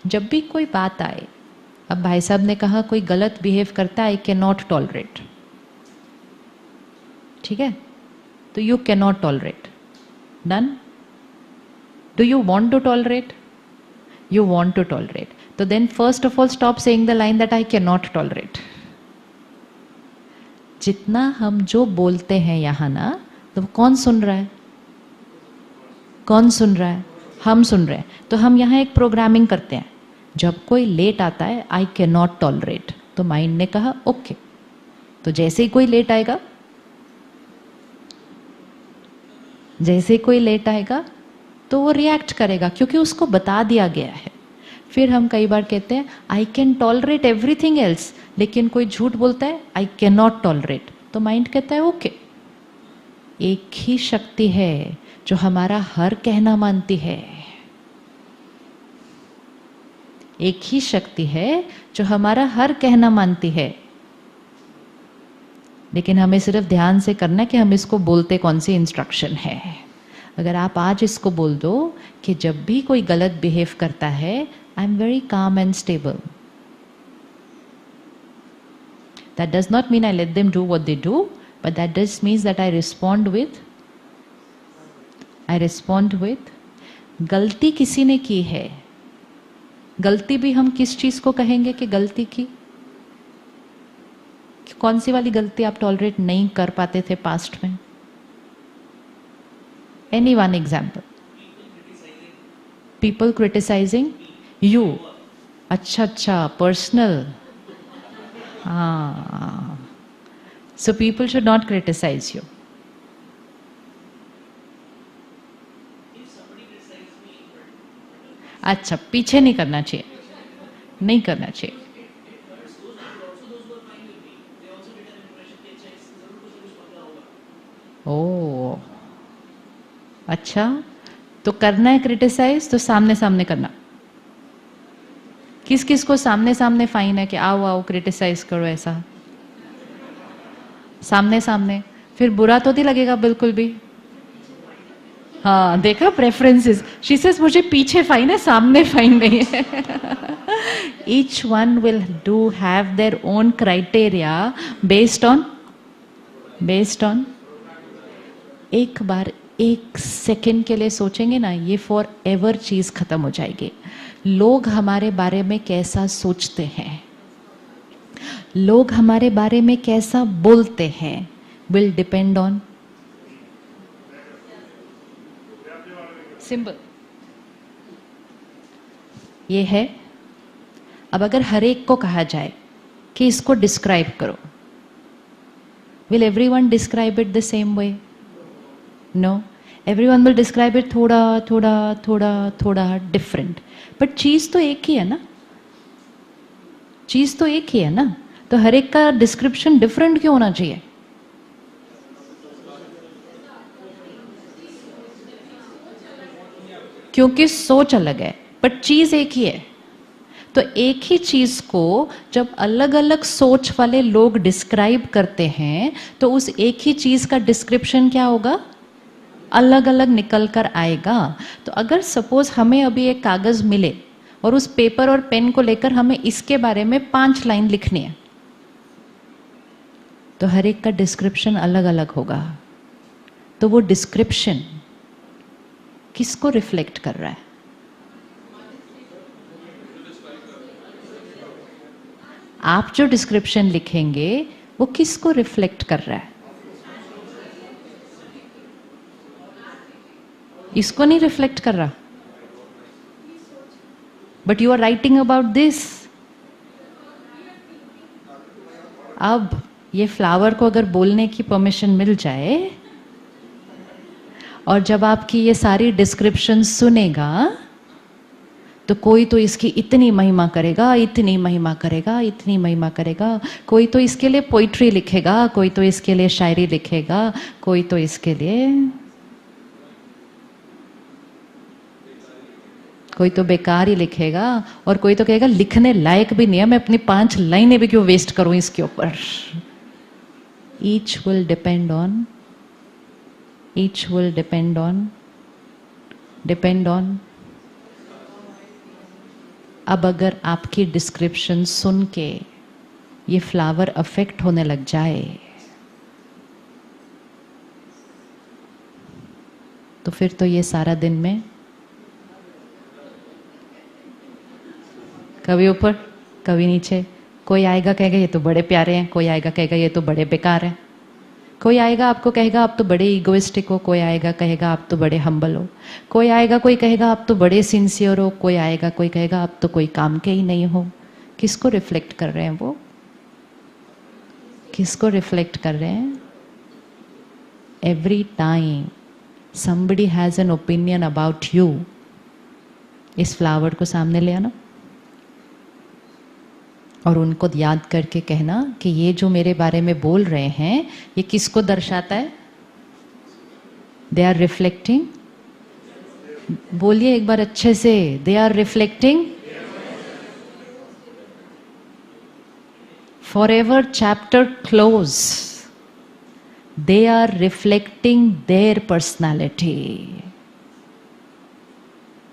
जब भी कोई बात आए, अब भाई साहब ने कहा कोई गलत बिहेव करता है, आई कैन नॉट टॉलरेट, ठीक है, तो you can not tolerate, done. Do you want to tolerate? You want to tolerate. So then first of all stop saying the line that I cannot tolerate. जितना हम जो बोलते हैं यहाँ ना, तो कौन सुन रहा है? कौन सुन रहा है? हम सुन रहे हैं. तो हम यहाँ एक प्रोग्रामिंग करते हैं. जब कोई लेट आता है, I cannot tolerate, तो माइंड ने कहा ओके. तो जैसे ही कोई लेट आएगा, जैसे ही कोई लेट आएगा तो वो रिएक्ट करेगा, क्योंकि उसको बता दिया गया है. फिर हम कई बार कहते हैं I can tolerate everything else, लेकिन कोई झूठ बोलता है आई कैन नॉट टॉलरेट, तो माइंड कहता है ओके. एक ही शक्ति है जो हमारा हर कहना मानती है. एक ही शक्ति है जो हमारा हर कहना मानती है. लेकिन हमें सिर्फ ध्यान से करना है कि हम इसको बोलते कौन सी इंस्ट्रक्शन है. अगर आप आज इसको बोल दो कि जब भी कोई गलत बिहेव करता है, I am very calm and stable. That does not mean I let them do what they do, but that does means that I respond with गलती किसी ने की है. गलती भी हम किस चीज को कहेंगे कि गलती की? कौन सी वाली गलती आप टॉलरेट नहीं कर पाते थे पास्ट में? Any one example? People criticizing you. अच्छा, personal. So people should not criticize you. अच्छा, पीछे नहीं करना चाहिए, नहीं करना चाहिए. ओह, अच्छा, तो करना है क्रिटिसाइज तो सामने सामने करना. किस किस को सामने सामने फाइन है कि आओ आओ क्रिटिसाइज करो, ऐसा सामने सामने? फिर बुरा तो नहीं लगेगा बिल्कुल भी. हाँ, देखा प्रेफरेंसेस. शी सेज मुझे पीछे फाइन है, सामने फाइन नहीं है. Each one will do have their own criteria based on एक बार एक सेकंड के लिए सोचेंगे ना, ये फॉर एवर चीज खत्म हो जाएगी. लोग हमारे बारे में कैसा सोचते हैं, लोग हमारे बारे में कैसा बोलते हैं, विल डिपेंड ऑन सिंबल. ये है. अब अगर हर एक को कहा जाए कि इसको डिस्क्राइब करो, will everyone describe it the same way? No, everyone will describe it थोड़ा different. But चीज तो एक ही है ना, चीज तो एक ही है ना, तो हर एक का डिस्क्रिप्शन डिफरेंट क्यों होना चाहिए? क्योंकि सोच अलग है, बट चीज एक ही है. तो एक ही चीज को जब अलग अलग सोच वाले लोग डिस्क्राइब करते हैं, तो उस एक ही चीज का डिस्क्रिप्शन क्या होगा? अलग अलग निकल कर आएगा. तो अगर सपोज हमें अभी एक कागज मिले और उस पेपर और पेन को लेकर हमें इसके बारे में 5 लाइन लिखनी है, तो हर एक का डिस्क्रिप्शन अलग अलग होगा. तो वो डिस्क्रिप्शन किसको रिफ्लेक्ट कर रहा है? आप जो डिस्क्रिप्शन लिखेंगे वो किसको रिफ्लेक्ट कर रहा है? इसको नहीं रिफ्लेक्ट कर रहा. But you are writing about this. अब ये फ्लावर को अगर बोलने की परमिशन मिल जाए और जब आपकी ये सारी डिस्क्रिप्शन सुनेगा, तो कोई तो इसकी इतनी महिमा करेगा, इतनी महिमा करेगा, इतनी महिमा करेगा. कोई तो इसके लिए पोइट्री लिखेगा, कोई तो इसके लिए शायरी लिखेगा, कोई तो इसके लिए, कोई तो बेकार ही लिखेगा, और कोई तो कहेगा लिखने लायक भी नहीं है, मैं अपनी 5 लाइनें भी क्यों वेस्ट करूं इसके ऊपर. ईच विल डिपेंड ऑन अब अगर आपकी डिस्क्रिप्शन सुन के ये फ्लावर अफेक्ट होने लग जाए तो फिर तो ये सारा दिन में कभी ऊपर कभी नीचे, कोई आएगा कहेगा ये तो बड़े प्यारे हैं, कोई आएगा कहेगा ये तो बड़े बेकार हैं, कोई आएगा आपको कहेगा आप तो बड़े इगोइस्टिक हो, कोई आएगा कहेगा आप तो बड़े हम्बल हो, कोई आएगा कोई कहेगा आप तो बड़े सिंसियर हो, कोई आएगा कोई कहेगा आप तो कोई काम के ही नहीं हो। किसको रिफ्लेक्ट कर रहे हैं वो? किसको रिफ्लेक्ट कर रहे हैं? Every time somebody has an opinion about you, इस फ्लावर को सामने ले आना और उनको याद करके कहना कि ये जो मेरे बारे में बोल रहे हैं ये किसको दर्शाता है? दे आर रिफ्लेक्टिंग, बोलिए एक बार अच्छे से, they are reflecting forever chapter close, they are reflecting their personality.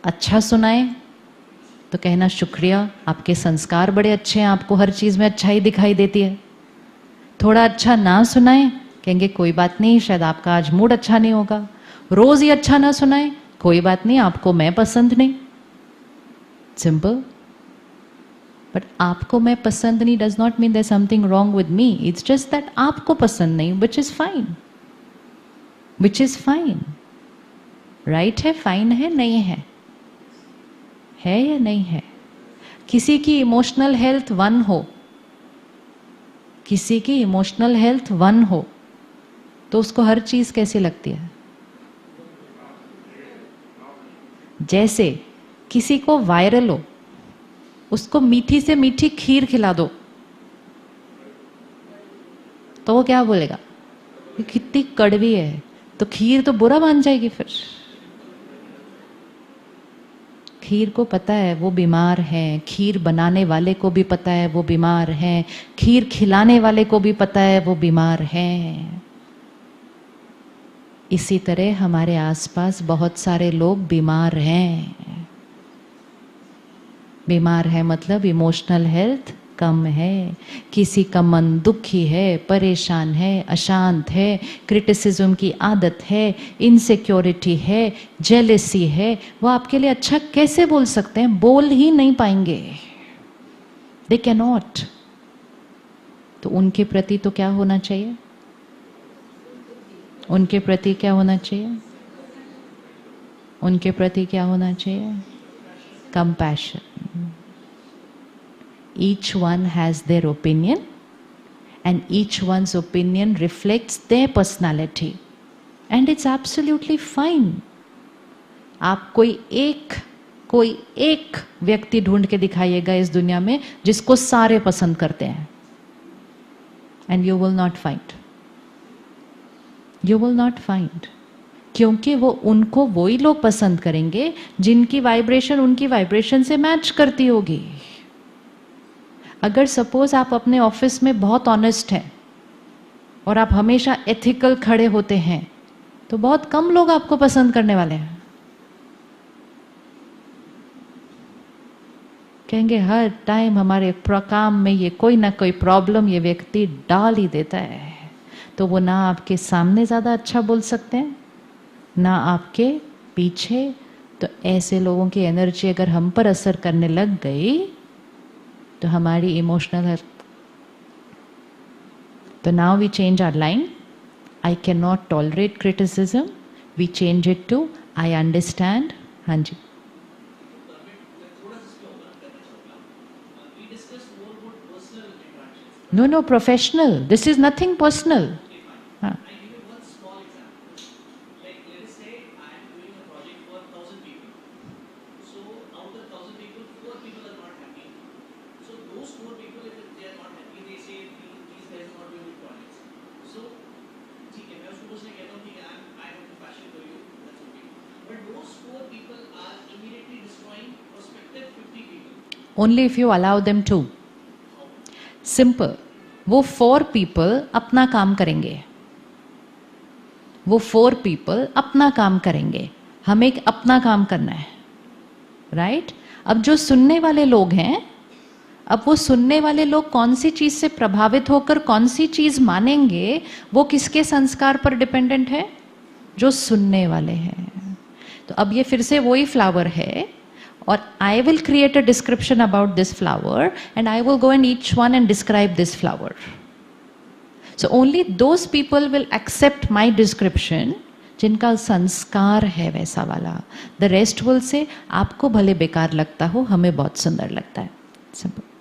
अच्छा सुनाए तो कहना शुक्रिया, आपके संस्कार बड़े अच्छे हैं, आपको हर चीज में अच्छाई दिखाई देती है। थोड़ा अच्छा ना सुनाए कहेंगे कोई बात नहीं, शायद आपका आज मूड अच्छा नहीं होगा। रोज ही अच्छा ना सुनाए कोई बात नहीं, आपको मैं पसंद नहीं, सिंपल। बट आपको मैं पसंद नहीं does not mean there something wrong with me, it's just that आपको पसंद नहीं, which is fine, which is fine. Right है, फाइन है, नहीं है, है या नहीं है? किसी की इमोशनल हेल्थ 1 हो, किसी की इमोशनल हेल्थ 1 हो तो उसको हर चीज कैसी लगती है? जैसे किसी को वायरल हो, उसको मीठी से मीठी खीर खिला दो तो वो क्या बोलेगा? ये कितनी कड़वी है, तो खीर तो बुरा मान जाएगी। फिर खीर को पता है वो बीमार है, खीर बनाने वाले को भी पता है वो बीमार है, खीर खिलाने वाले को भी पता है वो बीमार है। इसी तरह हमारे आसपास बहुत सारे लोग बीमार हैं। बीमार है मतलब इमोशनल हेल्थ कम है, किसी का मन दुखी है, परेशान है, अशांत है, क्रिटिसिज्म की आदत है, इनसिक्योरिटी है, जेलेसी है, वो आपके लिए अच्छा कैसे बोल सकते हैं? बोल ही नहीं पाएंगे, दे कैन नॉट। तो उनके प्रति तो क्या होना चाहिए? उनके प्रति क्या होना चाहिए? उनके प्रति क्या होना चाहिए? Compassion. Each one has their opinion and each one's opinion reflects their personality and it's absolutely fine. आप कोई एक व्यक्ति ढूंढ के दिखाइएगा इस दुनिया में जिसको सारे पसंद करते हैं, and you will not find. You will not find. क्योंकि वो उनको वही लोग पसंद करेंगे जिनकी वाइब्रेशन उनकी वाइब्रेशन से मैच करती होगी। अगर सपोज आप अपने ऑफिस में बहुत ऑनेस्ट हैं और आप हमेशा एथिकल खड़े होते हैं तो बहुत कम लोग आपको पसंद करने वाले हैं। कहेंगे हर टाइम हमारे काम में ये कोई ना कोई प्रॉब्लम ये व्यक्ति डाल ही देता है, तो वो ना आपके सामने ज़्यादा अच्छा बोल सकते हैं ना आपके पीछे। तो ऐसे लोगों की एनर्जी अगर हम पर असर करने लग गई तो हमारी इमोशनल हेल्थ। तो now we change our line, I can not tolerate criticism, we change it to I understand. हाँ जी, no no, professional, this is nothing personal. हाँ, only if you allow them to. Simple. वो 4 people अपना काम करेंगे, वो 4 people अपना काम करेंगे, हमें अपना काम करना है, राइट? अब जो सुनने वाले लोग हैं, अब वो सुनने वाले लोग कौन सी चीज से प्रभावित होकर कौन सी चीज मानेंगे, वो किसके संस्कार पर डिपेंडेंट है? जो सुनने वाले हैं। तो अब ये फिर से वही फ्लावर है, और I will create a description about this flower and I will go in each one and describe this flower. So only those people will accept my description जिनका संस्कार है वैसा वाला. The rest will say आपको भले बेकार लगता हो, हमें बहुत सुंदर लगता है. Simple.